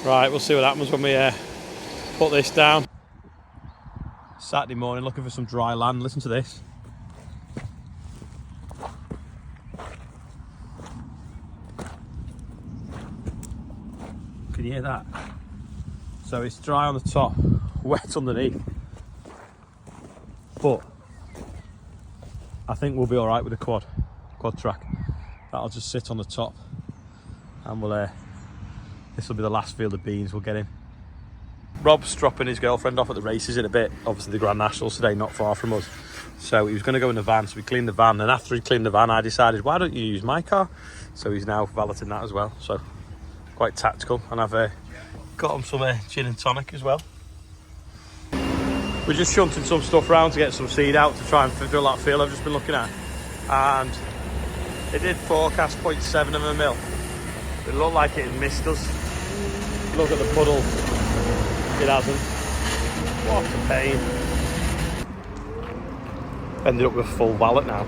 Right, we'll see what happens when we put this down. Saturday morning, looking for some dry land. Listen to this. Can you hear that? So it's dry on the top, wet underneath. But I think we'll be all right with the quad track. That'll just sit on the top, and we'll. This will be the last field of beans we'll get in. Rob's dropping his girlfriend off at the races in a bit. Obviously the Grand Nationals today, not far from us. So he was going to go in the van, so we cleaned the van. And after he cleaned the van, I decided, why don't you use my car? So he's now valeting that as well. So quite tactical. And I've got him some gin and tonic as well. We're just shunting some stuff around to get some seed out to try and drill that field I've just been looking at. And it did forecast 0.7 of a mil. It looked like it had missed us. Look at the puddle. It hasn't. What a pain. Ended up with a full valet now.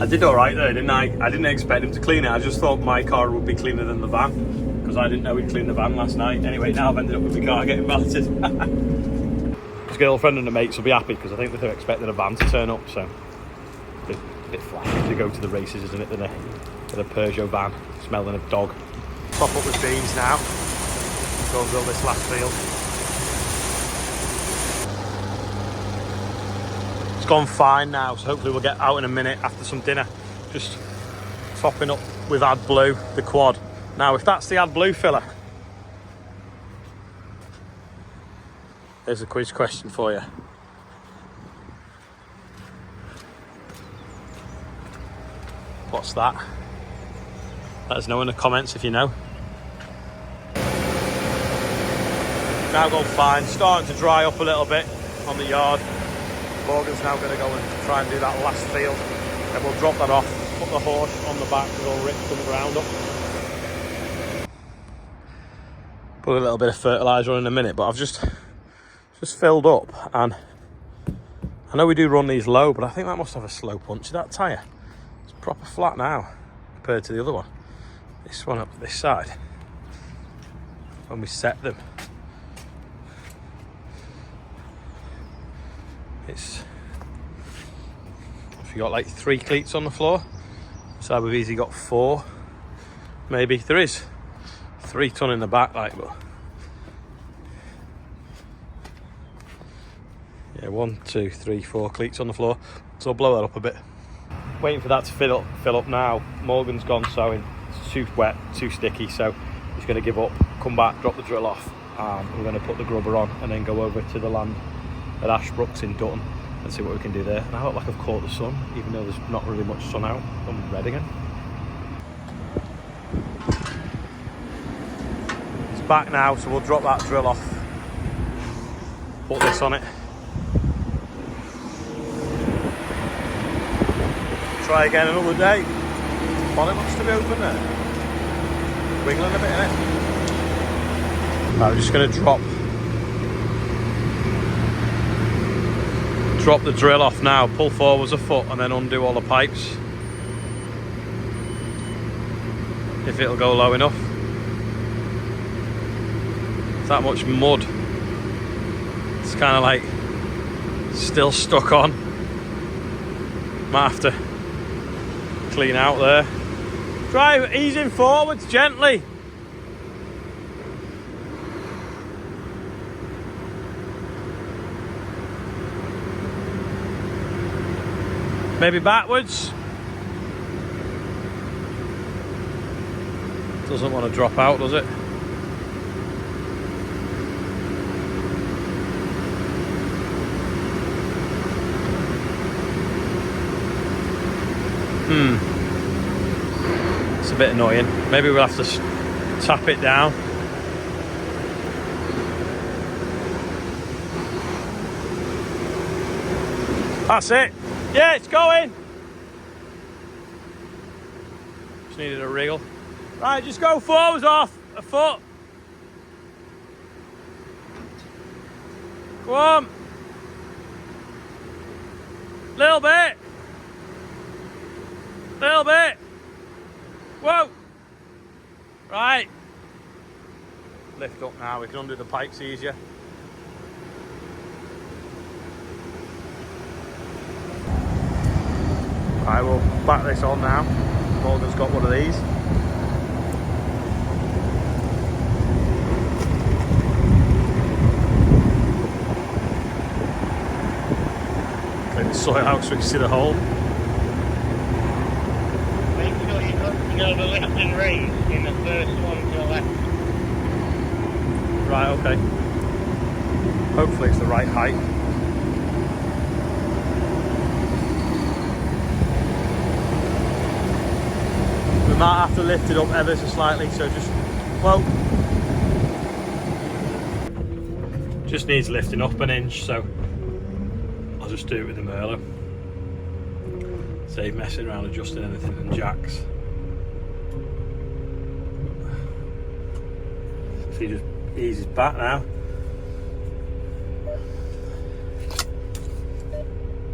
I did alright there, didn't I? I didn't expect him to clean it. I just thought my car would be cleaner than the van, because I didn't know he'd cleaned the van last night. Anyway, now I've ended up with my car getting valeted. His girlfriend and the mates will be happy, because I think they're expecting a van to turn up, so a bit flashy to go to the races, isn't it, than a Peugeot van smelling of dog. Top up with beans now. Go and build this last field. It's gone fine now, so hopefully we'll get out in a minute after some dinner. Just topping up with AdBlue, the quad. Now, if that's the AdBlue filler, there's a quiz question for you. What's that? Let us know in the comments if you know. Now gone fine, starting to dry up a little bit on the yard. Morgan's now going to go and try and do that last field. Then we'll drop that off, put the horse on the back with all ripped from the ground up. Put a little bit of fertiliser on in a minute, but I've just filled up, and I know we do run these low, but I think that must have a slow punch. That tyre, it's proper flat now compared to the other one. This one up this side, when we set them, it's, if you got like 3 cleats on the floor, so we've easily got 4, maybe. There is 3 ton in the back, like, but yeah, 1, 2, 3, 4 cleats on the floor, so I'll blow that up a bit. Waiting for that to fill up now. Morgan's gone sowing. It's too wet, too sticky, so he's going to give up, come back, drop the drill off, and we're going to put the grubber on and then go over to the land at Ashbrooks in Dutton and see what we can do there. And I look like I've caught the sun, even though there's not really much sun out. I'm red again. It's back now, so we'll drop that drill off, put this on it, try again another day. Bonnet looks to be open there. Wiggling a bit, innit? Right, we're just going to drop the drill off now, pull forwards a foot and then undo all the pipes. If it'll go low enough. It's that much mud. It's kind of like still stuck on. Might have to clean out there. Drive, easing forwards gently. Maybe backwards. Doesn't want to drop out, does it? It's a bit annoying. Maybe we'll have to tap it down. That's it. Yeah, it's going. Just needed a wriggle. Right, just go forwards off a foot. Go on. Little bit. Little bit. Whoa. Right. Lift up now, we can undo the pipes easier. Right, we'll back this on now. Morgan's got one of these. Clean the soil out so we can see the hole. Make sure you go the left and raise in the first one to the left. Right, okay. Hopefully it's the right height. We might have to lift it up ever so slightly, so just needs lifting up an inch, so I'll just do it with the Merlot. Save messing around adjusting anything and jacks. If he just eases back now.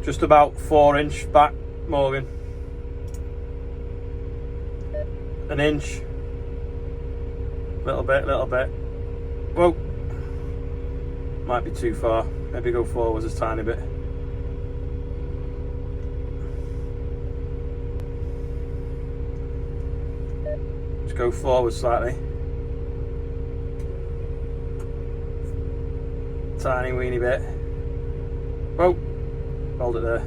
Just about 4-inch back, Morgan. An inch. Little bit. Whoa. Might be too far. Maybe go forwards a tiny bit. Just go forward slightly. Tiny weeny bit. Whoa. Hold it there.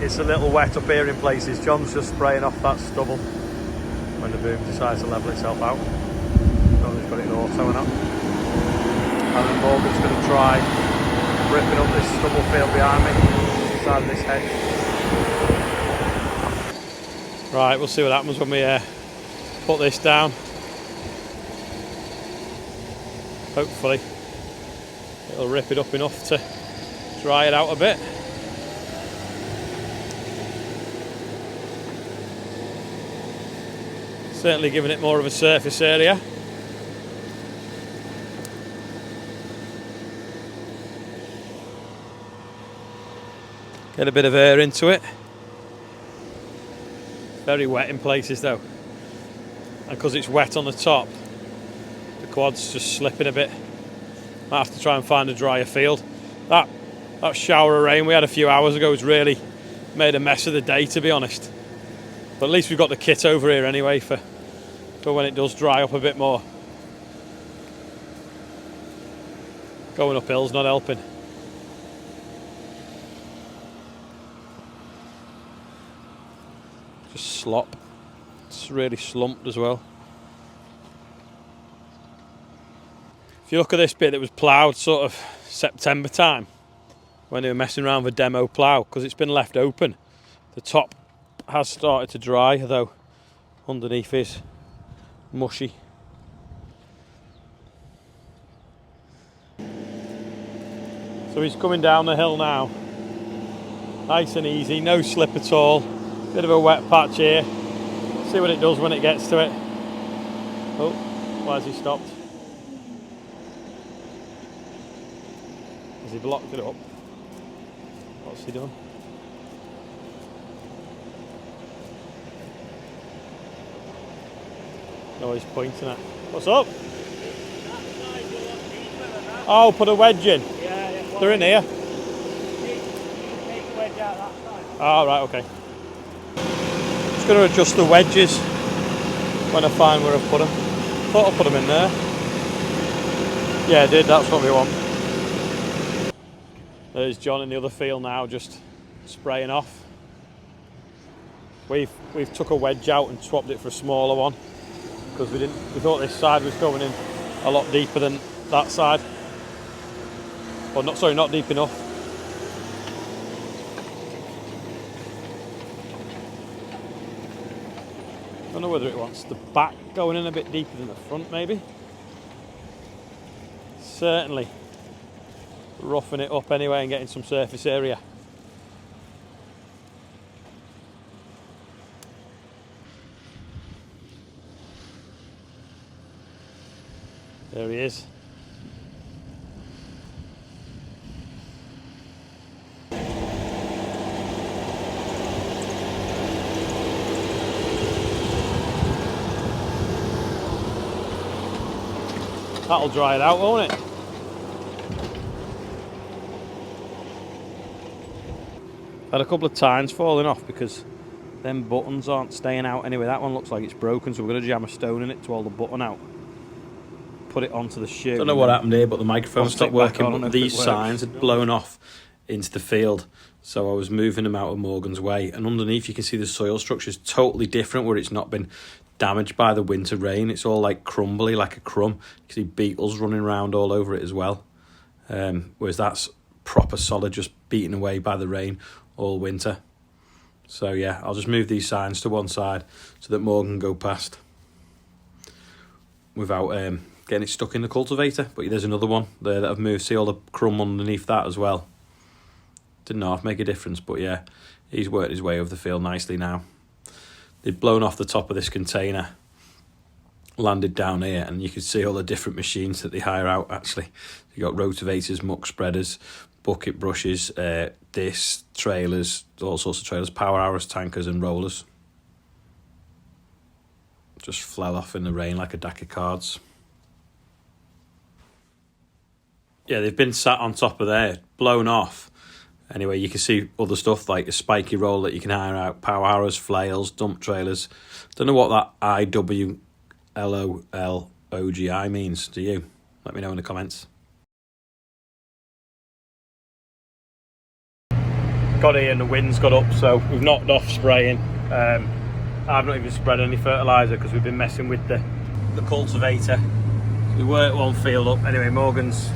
It's a little wet up here in places. John's just spraying off that stubble when the boom decides to level itself out. John's got it in auto and up. And then Morgan's going to try ripping up this stubble field behind me, side of this hedge. Right, we'll see what happens when we put this down. Hopefully it'll rip it up enough to dry it out a bit. Certainly giving it more of a surface area. Get a bit of air into it. Very wet in places though. And because it's wet on the top, the quad's just slipping a bit. Might have to try and find a drier field. That shower of rain we had a few hours ago has really made a mess of the day, to be honest. But at least we've got the kit over here anyway for when it does dry up a bit more. Going uphill's not helping. Just slop. It's really slumped as well. If you look at this bit that was ploughed sort of September time, when they were messing around with demo plough, because it's been left open, the top has started to dry, although underneath is mushy. So he's coming down the hill now, nice and easy, no slip at all. Bit of a wet patch here. See what it does when it gets to it. Oh, why has he stopped? Has he blocked it up? What's he done? No, he's pointing at. What's up? Oh, put a wedge in. Yeah. They're in here. Take the wedge out that side. Oh, right, okay. Just going to adjust the wedges when I find where I've put them. Thought I put them in there. Yeah, I did. That's what we want. There's John in the other field now, just spraying off. We've took a wedge out and swapped it for a smaller one because we thought this side was going in a lot deeper than that side. Well, not deep enough. I don't know whether it wants the back going in a bit deeper than the front, maybe. Certainly roughing it up anyway and getting some surface area. There he is. That'll dry it out, won't it? Had a couple of tines falling off because them buttons aren't staying out anyway. That one looks like it's broken, so we're going to jam a stone in it to hold the button out. Put it onto the shoe. Don't know what happened here, but the microphone stopped working. But these signs had blown off into the field, so I was moving them out of Morgan's way. And underneath, you can see the soil structure is totally different, where it's not been damaged by the winter rain. It's all like crumbly, like a crumb. You can see beetles running around all over it as well. Whereas that's proper solid, just beaten away by the rain all winter. So yeah, I'll just move these signs to one side so that Morgan can go past without getting it stuck in the cultivator. But there's another one there that I've moved. See all the crumb underneath that as well. Didn't half make a difference, but yeah, he's worked his way over the field nicely now. They'd blown off the top of this container, landed down here, and you could see all the different machines that they hire out actually. You got rotavators, muck spreaders, bucket brushes, discs, trailers, all sorts of trailers, power hours, tankers and rollers. Just fell off in the rain like a deck of cards. Yeah, they've been sat on top of there, blown off. Anyway, you can see other stuff like a spiky roll that you can hire out, power hours, flails, dump trailers. Don't know what that IWLOLOGI means, do you? Let me know in the comments. Got here and the wind's got up, so we've knocked off spraying. I've not even spread any fertiliser because we've been messing with the cultivator. We worked one field up. Anyway, Morgan's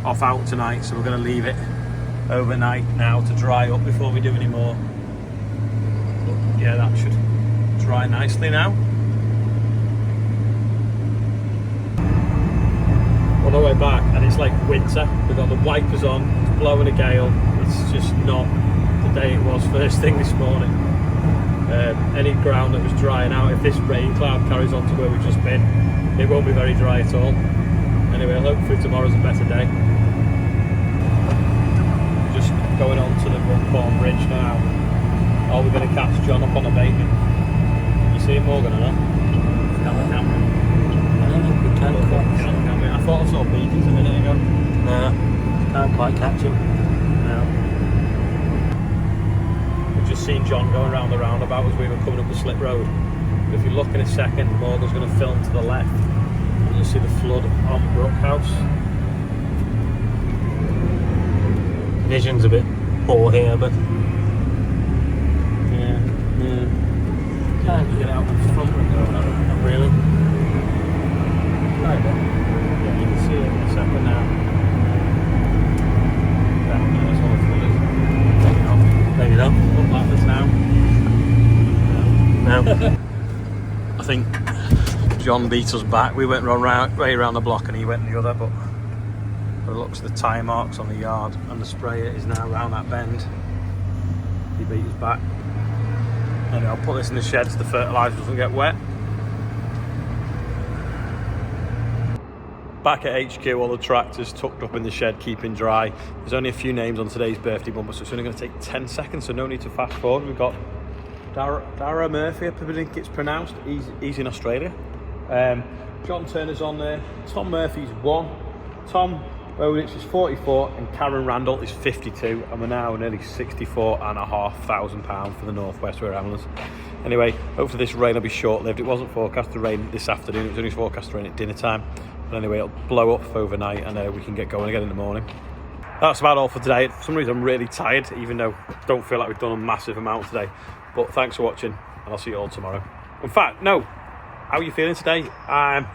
off out tonight, so we're going to leave it overnight now to dry up before we do any more. But yeah, that should dry nicely now. On our way back, and it's like winter. We've got the wipers on, it's blowing a gale. It's just not the day it was first thing this morning. Any ground that was drying out, if this rain cloud carries on to where we've just been, it won't be very dry at all. Anyway, hopefully tomorrow's a better day. We're just going on to the Runcorn Bridge now. Oh, we're going to catch John up on a baitman. You see him, Morgan, or not? Can we? I don't think we can. I thought I saw beacons a minute ago. No, can't quite catch him. No. We've just seen John going around the roundabout as we were coming up the slip road. But if you look in a second, Morgan's going to film to the left. And you'll see the flood on Brookhouse. Vision's a bit poor here, but Yeah. can't Get out the front window, not really. Right, Yeah, you can see it in a second now. Down there, that's all the flood is. maybe not. Up ladders now. No. I think John beat us back. We went way around the block and he went the other, but by the looks of the tyre marks on the yard and the sprayer is now round that bend. He beat us back. Anyway, I'll put this in the shed so the fertiliser doesn't get wet. Back at HQ, all the tractors tucked up in the shed, keeping dry. There's only a few names on today's birthday bumper, so it's only going to take 10 seconds, so no need to fast forward. We've got Dara Murphy, I think it's pronounced. He's in Australia. John Turner's on there. Tom Murphy's 1. Tom Bowditch is 44, and Karen Randall is 52, and we're now nearly £64,500 for the Northwest Weir Ramblers. Anyway, hopefully this rain will be short-lived. It wasn't forecast to rain this afternoon, it was only forecast to rain at dinner time. But anyway, it'll blow up overnight and we can get going again in the morning. That's about all for today. For some reason I'm really tired, even though I don't feel like we've done a massive amount today. But thanks for watching, and I'll see you all tomorrow. In fact, no, how are you feeling today? I'm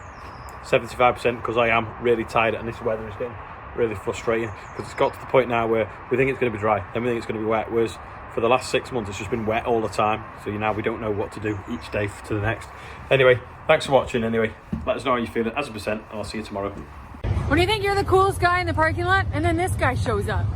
75% because I am really tired and this weather is getting really frustrating because it's got to the point now where we think it's going to be dry, then we think it's going to be wet, whereas for the last 6 months it's just been wet all the time, so now we don't know what to do each day to the next. Anyway, thanks for watching. Anyway, let us know how you're feeling as a percent, and I'll see you tomorrow. When you think you're the coolest guy in the parking lot, and then this guy shows up.